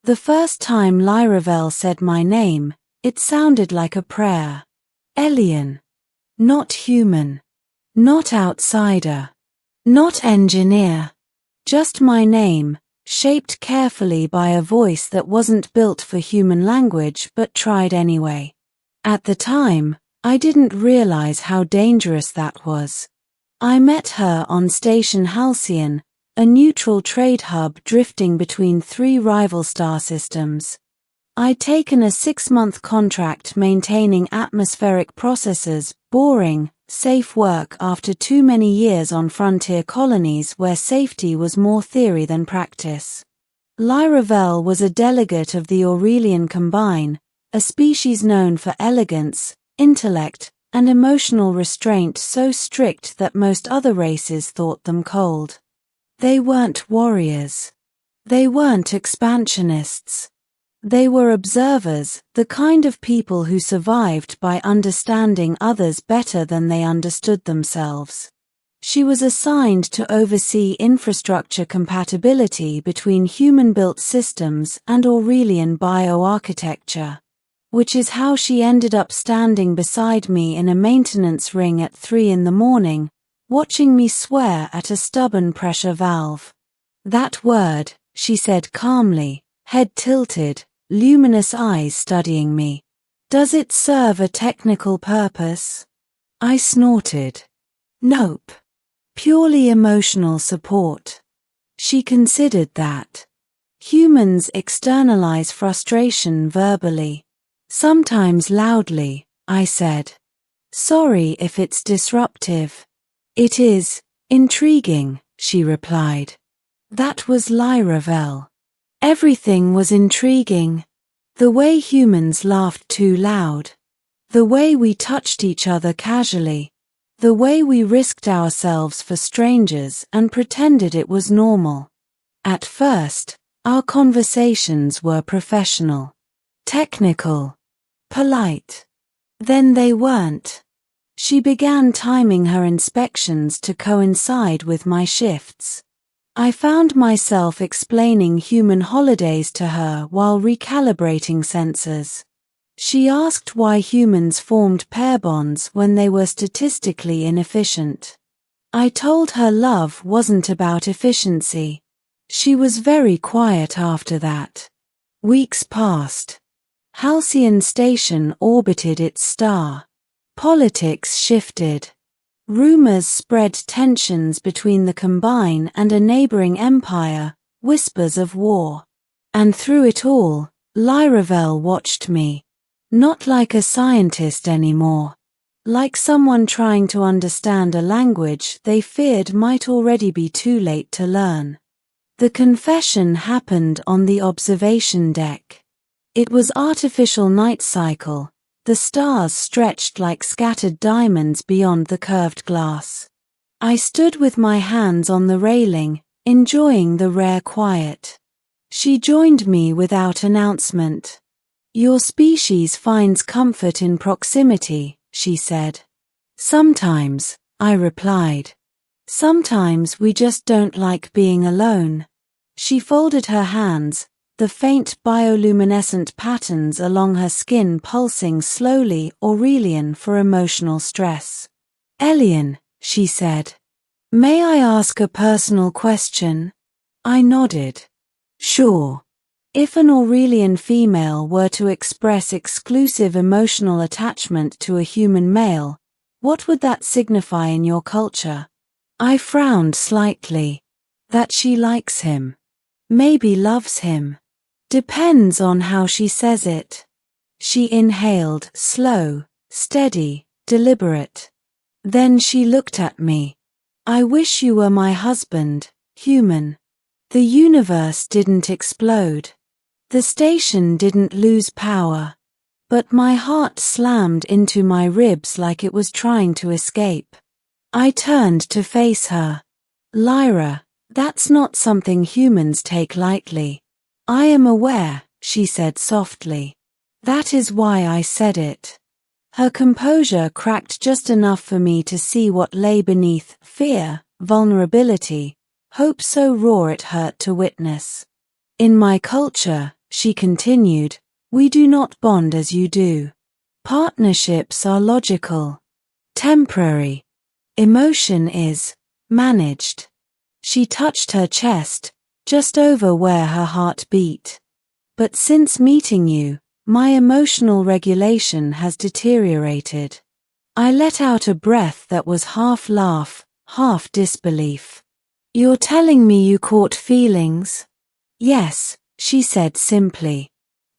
The first time Lyravel said my name, it sounded like a prayer. Alien. Not human. Not outsider. Not engineer. Just my name, shaped carefully by a voice that wasn't built for human language but tried anyway. At the time, I didn't realize how dangerous that was. I met her on Station Halcyon, a neutral trade hub drifting between 3 rival star systems. I'd taken a 6-month contract maintaining atmospheric processes, boring, safe work after too many years on frontier colonies where safety was more theory than practice. Lyravel was a delegate of the Aurelian Combine, a species known for elegance, intellect, and emotional restraint so strict that most other races thought them cold. They weren't warriors. They weren't expansionists. They were observers, the kind of people who survived by understanding others better than they understood themselves. She was assigned to oversee infrastructure compatibility between human-built systems and Aurelian bioarchitecture, which is how she ended up standing beside me in a maintenance ring at 3 a.m, watching me swear at a stubborn pressure valve. "That word," she said calmly, head tilted, luminous eyes studying me. "Does it serve a technical purpose?" I snorted. "Nope. Purely emotional support." She considered that. "Humans externalize frustration verbally. Sometimes loudly," I said. "Sorry if it's disruptive." "It is intriguing," she replied. That was Lyravel. Everything was intriguing. The way humans laughed too loud. The way we touched each other casually. The way we risked ourselves for strangers and pretended it was normal. At first, our conversations were professional, technical, polite. Then they weren't. She began timing her inspections to coincide with my shifts. I found myself explaining human holidays to her while recalibrating sensors. She asked why humans formed pair bonds when they were statistically inefficient. I told her love wasn't about efficiency. She was very quiet after that. Weeks passed. Halcyon Station orbited its star. Politics shifted. Rumors spread tensions between the Combine and a neighboring empire, whispers of war. And through it all, Lyravel watched me. Not like a scientist anymore. Like someone trying to understand a language they feared might already be too late to learn. The confession happened on the observation deck. It was artificial night cycle. The stars stretched like scattered diamonds beyond the curved glass. I stood with my hands on the railing, enjoying the rare quiet. She joined me without announcement. "Your species finds comfort in proximity," she said. "Sometimes," I replied. "Sometimes we just don't like being alone." She folded her hands, the faint bioluminescent patterns along her skin pulsing slowly Aurelian for emotional stress. "Elian," she said. "May I ask a personal question?" I nodded. "Sure. If an Aurelian female were to express exclusive emotional attachment to a human male, what would that signify in your culture?" I frowned slightly. "That she likes him. Maybe loves him. Depends on how she says it." She inhaled, slow, steady, deliberate. Then she looked at me. "I wish you were my husband, human." The universe didn't explode. The station didn't lose power. But my heart slammed into my ribs like it was trying to escape. I turned to face her. "Lyra, that's not something humans take lightly." "I am aware," she said softly. "That is why I said it." Her composure cracked just enough for me to see what lay beneath: fear, vulnerability, hope so raw it hurt to witness. "In my culture, she continued, we do not bond as you do. Partnerships are logical, temporary. Emotion is managed. She touched her chest, just over where her heart beat. But since meeting you, my emotional regulation has deteriorated. I let out a breath that was half laugh, half disbelief. You're telling me you caught feelings? Yes, she said simply.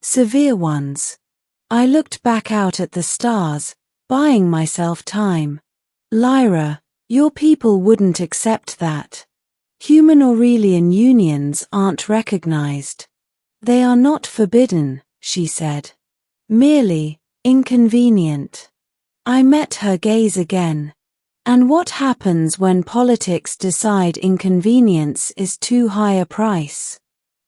Severe ones. I looked back out at the stars, buying myself time. Lyra, your people wouldn't accept that. Human Aurelian unions aren't recognized. They are not forbidden, she said. Merely inconvenient. I met her gaze again. And what happens when politics decide inconvenience is too high a price?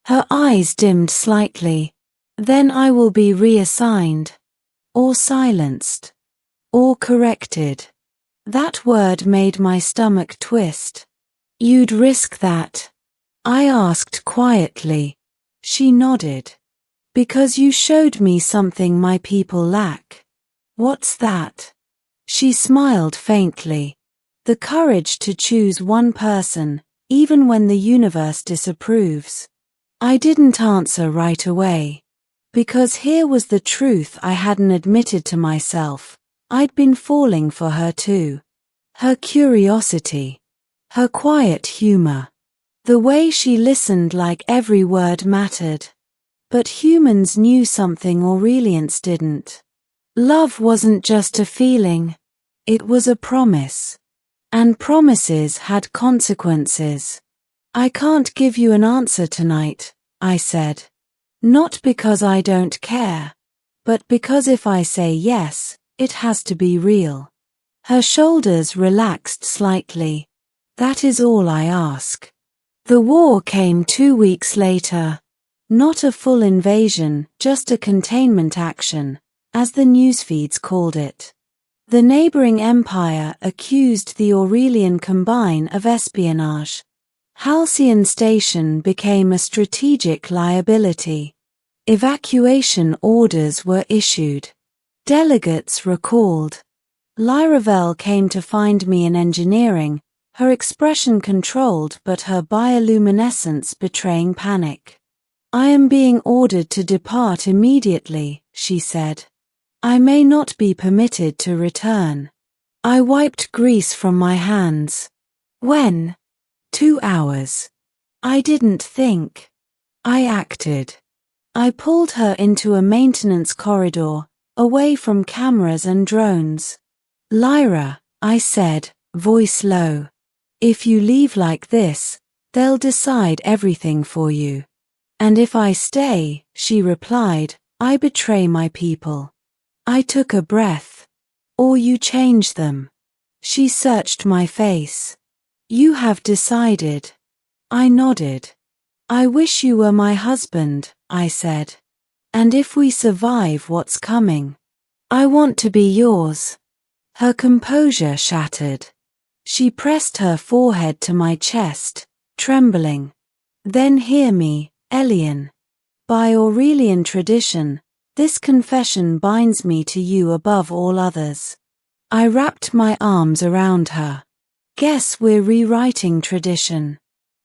Her eyes dimmed slightly. Then I will be reassigned. Or silenced. Or corrected. That word made my stomach twist. You'd risk that? I asked quietly. She nodded. Because you showed me something my people lack. What's that? She smiled faintly. The courage to choose one person, even when the universe disapproves. I didn't answer right away. Because here was the truth I hadn't admitted to myself. I'd been falling for her too. Her curiosity. Her quiet humor. The way she listened like every word mattered. But humans knew something Aurelians didn't. Love wasn't just a feeling. It was a promise. And promises had consequences. I can't give you an answer tonight, I said. Not because I don't care. But because if I say yes, it has to be real. Her shoulders relaxed slightly. That is all I ask. The war came 2 weeks later. Not a full invasion, just a containment action, as the newsfeeds called it. The neighboring empire accused the Aurelian Combine of espionage. Halcyon Station became a strategic liability. Evacuation orders were issued. Delegates recalled. Lyravel came to find me in engineering, her expression controlled but her bioluminescence betraying panic. I am being ordered to depart immediately, she said. I may not be permitted to return. I wiped grease from my hands. When? 2 hours. I didn't think. I acted. I pulled her into a maintenance corridor, away from cameras and drones. Lyra, I said, voice low. If you leave like this, they'll decide everything for you. And if I stay, she replied, I betray my people. I took a breath. Or you change them. She searched my face. You have decided. I nodded. I wish you were my husband, I said. And if we survive what's coming, I want to be yours. Her composure shattered. She pressed her forehead to my chest, trembling. Then hear me, Elian. By Aurelian tradition, this confession binds me to you above all others. I wrapped my arms around her. Guess we're rewriting tradition.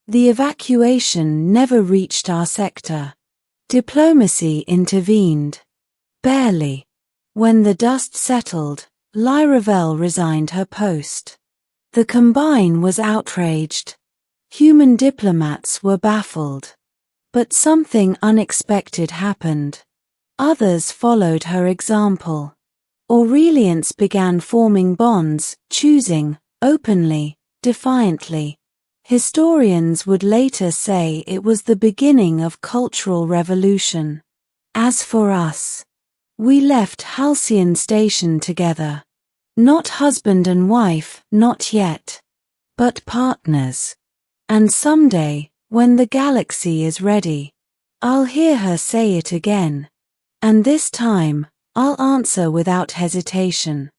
The evacuation never reached our sector. Diplomacy intervened. Barely. When the dust settled, Lyravel resigned her post. The Combine was outraged. Human diplomats were baffled. But something unexpected happened. Others followed her example. Aurelians began forming bonds, choosing, openly, defiantly. Historians would later say it was the beginning of cultural revolution. As for us, we left Halcyon Station together. Not husband and wife, not yet. But partners. And someday, when the galaxy is ready, I'll hear her say it again. And this time, I'll answer without hesitation.